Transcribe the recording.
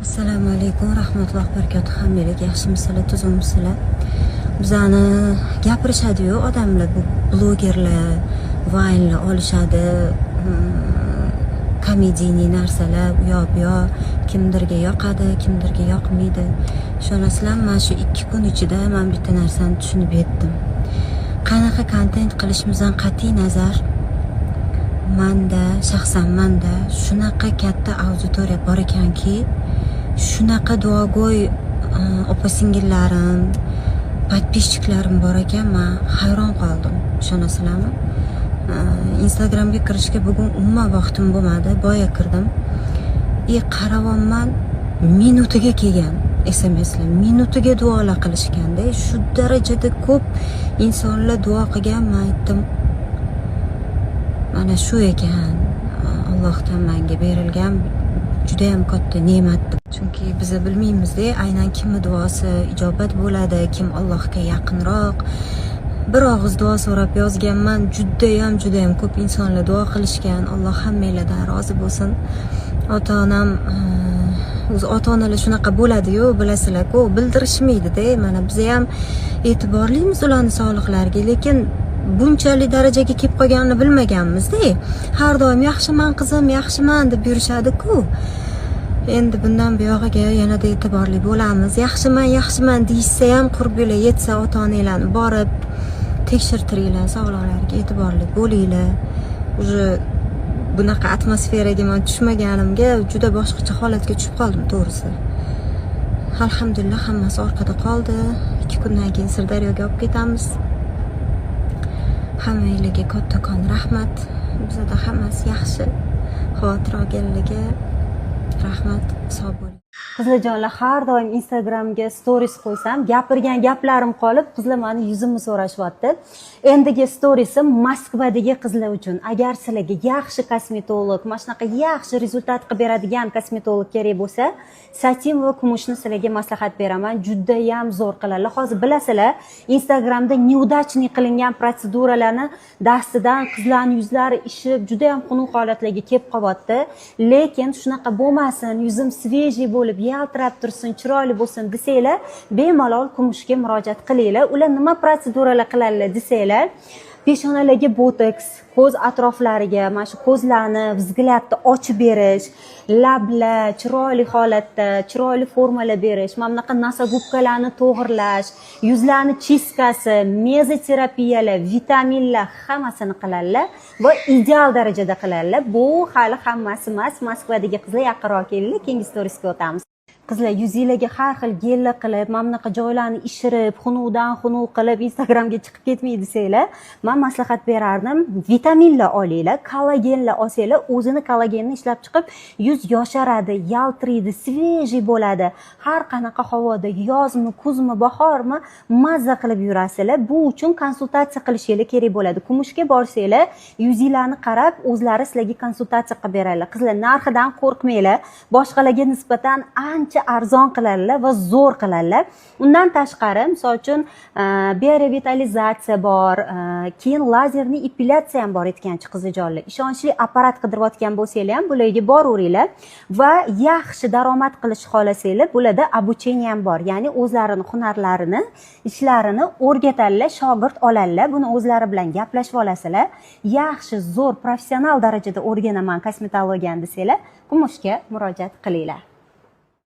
Assalomu alaykum, rahmatullohi barakatuh. Hammalar yaxshimisizlar, tuzukmisizlar? Bizani gapirishadi-yu odamlar, bu blogerlar, vaynlar olishadi, komediyniy narsalar, u yoq bu yoq, kimdirga yoqadi, kimdirga yoqmaydi. Ishonasizlarmi, mana shu 2 kun ichida men bitta narsani tushunib yetdim. Qanaqa kontent qilishimizdan qat'iy nazar, shaxsan menda shunaqa katta auditoriya bor ekanki, shunaqa duogo'y opa-singillarim, podpischiklarim bor ekan, men hayron qoldim. Ishonasizlarmi? Instagramga kirishga bugun umuman vaqtim bo'lmadi, boya kirdim. Qaravonman, minutiga kelgan SMSlar, minutiga duolar qilishganda, shu darajada ko'p insonlar duo qilgan. Men aytdim, mana shu ekan Allohdan menga berilgan juda ham katta ne'mat. Chunki biz bilmaymiz-da, aynan kimning duosi ijobat bo'ladi, kim Allohga yaqinroq. Bir og'iz duo so'rab yozganman, juda ham ko'p insonlar duo qilishgan. Alloh hammanglardan rozi bo'lsin. Ota-onam, o'zi ota-onalar shunaqa bo'ladi-yu, bilasizlar-ku, bildirishmaydi-da. Mana biz ham e'tiborlimiz ularning sog'liqlariga, lekin bunchalik darajaga kelib qolganini bilmaganmiz-da. Har doim yaxshiman qizim, yaxshiman deb yurishadi-ku. Endi bundan buyog'iga yanada e'tiborli bo'lamiz. Yaxshiman deyishsa ham qurbinglar yetsa, ota-onanglarni borib tekshirtiringlar, sog'liqlariga e'tiborli bo'linglar. Уже bunaqa atmosferaga men tushmaganimga juda boshqacha holatga tushib qoldim, to'g'risi. Alhamdulillah, hammasi orqada qoldi. 2 kundan keyin Sirdaryoga olib ketamiz. Hammanglarga kattakon rahmat. Bizda hammasi yaxshi. Xavotir olganlarga rahmat, sog' bo'ling. Qizlarjonlar, har doim Instagramga stories qo'ysam, gapirgan gaplarim qolib, qizlar meni yuzimni so'rashyapti. Endigi storiesim Moskvadagi qizlar uchun. Agar sizlarga yaxshi kosmetolog, mana shunaqa yaxshi rezultat qilib beradigan kosmetolog kerak bo'lsa, satin va kumushni sizlarga maslahat beraman. Juda ham zo'r qiladilar. Hozir bilasizlar, Instagramda neudachniy qilingan protseduralarni dastidan qizlarning yuzlari ishib, juda ham xunuk holatlarga kelib qolyapti. Lekin shunaqa bo'lmasin, yuzim svejiy bo'lib, yaltirab tursin, chiroyli bo'lsin desanglar, bemalol kumushga murojaat qilinglar. Ular nima protseduralar qiladilar desanglar, peshonalarga botoks, ko'z atroflariga, mana shu ko'zlarni, vzgladni ochib berish, lablar chiroyli holatda, chiroyli formalar berish, mana bunaqa nosogubkalarni to'g'irlash, yuzlarni chistkasi, mezoterapiyalar, vitaminlar hammasini qiladilar va ideal darajada qiladilar. Bu hali hammasi emas. Moskvadagi qizlar yaqinroq kelinglar, keyingi storiesga o'tamiz. Qizlar, yuzinglarga har xil gellar qilib, mana bunaqa joylarni ishirib, xunukdan xunuk qilib Instagramga chiqib ketmaydi desanglar, men maslahat berardim. Vitaminlar olinglar, kollagenlar olsanglar, o'zini kollagenini ishlab chiqib, yuz yosharadi, yaltiraydi, svejiy bo'ladi. Har qanaqa havoda, yozmi, kuzmi, bahormi, mazza qilib yurasizlar. Bu uchun konsultatsiya qilishingiz kerak bo'ladi. Kumushga borsanglar, yuzinglarni qarab, o'zlari sizlarga konsultatsiya qilib beradilar. Qizlar, narxidan qo'rqmanglar. Boshqalarga nisbatan ancha arzon qiladilar va zo'r qiladilar. Undan tashqari, misol uchun biorevitalizatsiya bor, keyin lazerli epilyatsiya ham bor etganchi qizlarjonlar. Ishonchli apparat qidirayotgan bo'lsanglar ham bularga boraveringlar va yaxshi daromad qilish xohlasanglar, bularda obucheniya ham bor. Ya'ni o'zlarini hunarlarini, ishlarini o'rgatadilar, shogird oladilar. Buni o'zlari bilan gaplashib olasizlar. Yaxshi, zo'r, professional darajada o'rganaman kosmetologiyani desanglar, kumushga murojaat qilinglar.